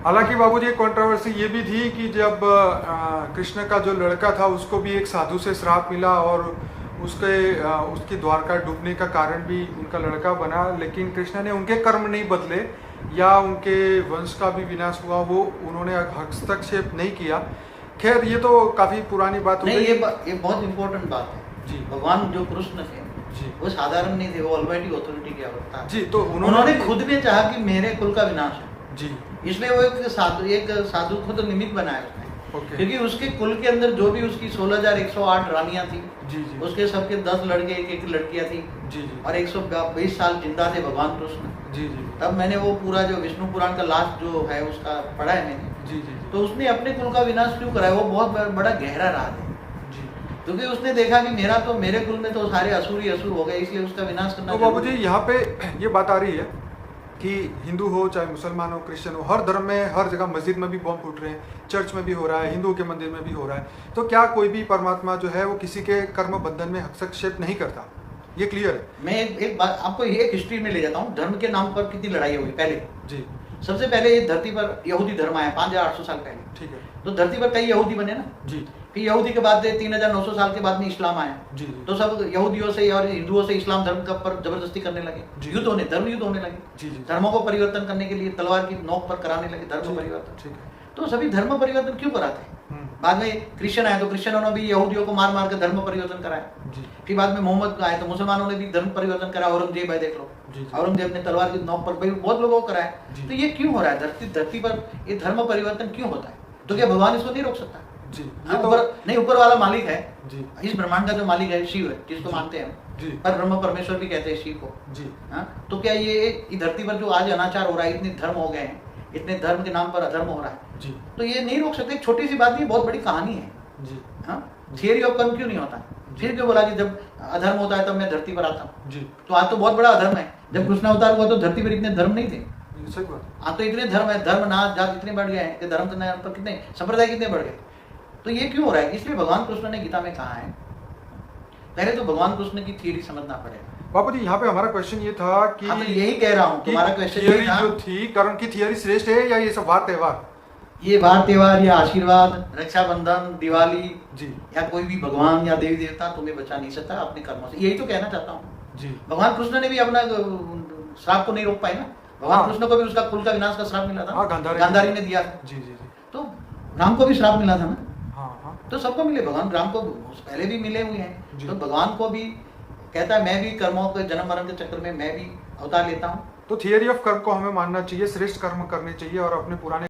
हालांकि बाबूजी एक कंट्रोवर्सी ये भी थी कि जब कृष्ण का जो लड़का था उसको भी एक साधु से श्राप मिला और उसकी द्वारका डूबने का कारण भी उनका लड़का बना, लेकिन कृष्ण ने उनके कर्म नहीं बदले या उनके वंश का भी विनाश हुआ, वो उन्होंने हस्तक्षेप नहीं किया। खैर ये तो काफी पुरानी बात हो नहीं, गई। ये बहुत इंपॉर्टेंट बात है जी। भगवान जो कृष्ण थे जी। वो साधारण नहीं थे, वो ऑलमाइटी अथॉरिटी के अवतार जी। तो उन्होंने खुद ने चाहा कि मेरे कुल का विनाश है जी, इसलिए वो एक साधु खुद निमित्त बनाया उसने। ओके। क्योंकि उसके कुल के अंदर जो भी उसकी 16,108 रानियां थी, जी जी उसके सबके 10 लड़के, एक लड़कियां थी जी जी और 120 साल जिंदा थे भगवान कृष्ण। जी जी तब मैंने वो पूरा जो विष्णु पुराण का लास्ट जो है उसका पढ़ा है मैंने। जी जी तो उसने अपने कुल का विनाश क्यों कराया, वो बहुत बड़ा गहरा राज है। जी। क्योंकि उसने देखा कि मेरे कुल में तो सारे असुर ही असुर हो गए, इसलिए उसका विनाश करना। तो बाबूजी यहाँ पे ये बात आ रही है कि हिंदू हो चाहे मुसलमान हो क्रिश्चियन हो, हर धर्म में हर जगह मस्जिद में भी बम फूट रहे हैं, चर्च में भी हो रहा है, हिंदुओं के मंदिर में भी हो रहा है। तो क्या कोई भी परमात्मा जो है वो किसी के कर्म बंधन में हस्तक्षेप नहीं करता? ये क्लियर है। मैं एक बात आपको एक हिस्ट्री में ले जाता हूँ। धर्म के नाम पर कितनी लड़ाई हुई पहले। जी। सबसे पहले ये धरती पर यहूदी धर्म आया 5,800 साल पहले। ठीक है। तो धरती पर कई यहूदी बने ना जी कि यहूदी के बाद 3,900 साल के बाद में इस्लाम आया। जी जी तो सब यहूदियों से और हिंदुओं से इस्लाम धर्म का पर जबरदस्ती करने लगे, जी। धर्म युद्ध होने लगे। जी जी धर्मों को परिवर्तन करने के लिए तलवार की नोक पर कराने लगे धर्म परिवर्तन। ठीक है। तो सभी धर्म परिवर्तन क्यों कराते हैं? बाद में क्रिश्चियन आए तो क्रिश्चियनों ने भी यहूदियों को मार मार कर धर्म परिवर्तन कराया। जी फिर बाद में मोहम्मद आए तो मुसलमानों ने भी धर्म परिवर्तन कराया। औरंगजेब है, देख लो, जी जी औरंगजेब ने तलवार की नोक पर बहुत लोगों को कराया। जी। तो ये क्यों हो रहा है धरती पर ये धर्म परिवर्तन क्यों होता है? तो क्या भगवान इसको नहीं रोक सकता? जी। हाँ, ऊपर वाला मालिक है जी। इस ब्रह्मांड का जो मालिक है शिव है, जिसको मानते हैं जी। पर ब्रह्म परमेश्वर भी कहते हैं शिव को। जी। हाँ, तो क्या ये धरती पर जो आज अनाचार हो रहा है, इतने धर्म हो गए हैं, इतने धर्म के नाम पर अधर्म हो रहा है, जी तो ये नहीं रोक सकते? एक छोटी सी बात नहीं, बहुत बड़ी कहानी है। जी हाँ, थियरी ऑफ कर्म क्यों नहीं होता? फिर क्यों बोला कि जब अधर्म होता है तब मैं धरती पर आता हूँ? जी। तो आज तो बहुत बड़ा अधर्म है। जब कृष्ण अवतार हुआ तो धरती पर इतने धर्म नहीं थे। ये सही बात है। आज तो इतने धर्म है, धर्म नाच जात इतने बढ़ गए हैं कि धर्म पर कितने संप्रदाय कितने बढ़ गए। तो ये क्यों हो रहा है? इसलिए भगवान कृष्ण ने गीता में कहा है, पहले तो भगवान कृष्ण की थियरी समझना पड़ेगा। बापू जी यहाँ पे हमारा क्वेश्चन ये था कि हाँ, तो यही कह रहा हूँ, तुम्हारा क्वेश्चन यही थियरी था। जो थी कर्म की थियरी श्रेष्ठ है या ये सब वार त्योहार? ये वार त्योहार या आशीर्वाद, रक्षाबंधन, दिवाली जी या कोई भी भगवान या देवी देवता तुम्हें बचा नहीं सकता अपने कर्मों से। यही तो कहना चाहता हूँ। जी। भगवान कृष्ण ने भी अपना श्राप को नहीं रोक पाए ना। भगवान हाँ। कृष्ण को भी उसका कुल का विनाश का श्राप मिला था। हाँ, गांधारी ने दिया था। जी जी जी। तो राम को भी श्राप मिला था ना। हाँ हाँ तो सबको मिले, भगवान राम को पहले भी मिले हुए हैं। जी। तो भगवान को भी कहता है मैं भी कर्मों के जन्म मरण के चक्र में मैं भी अवतार लेता हूँ। तो थियरी ऑफ कर्म को हमें मानना चाहिए, श्रेष्ठ कर्म करने चाहिए और अपने पुराने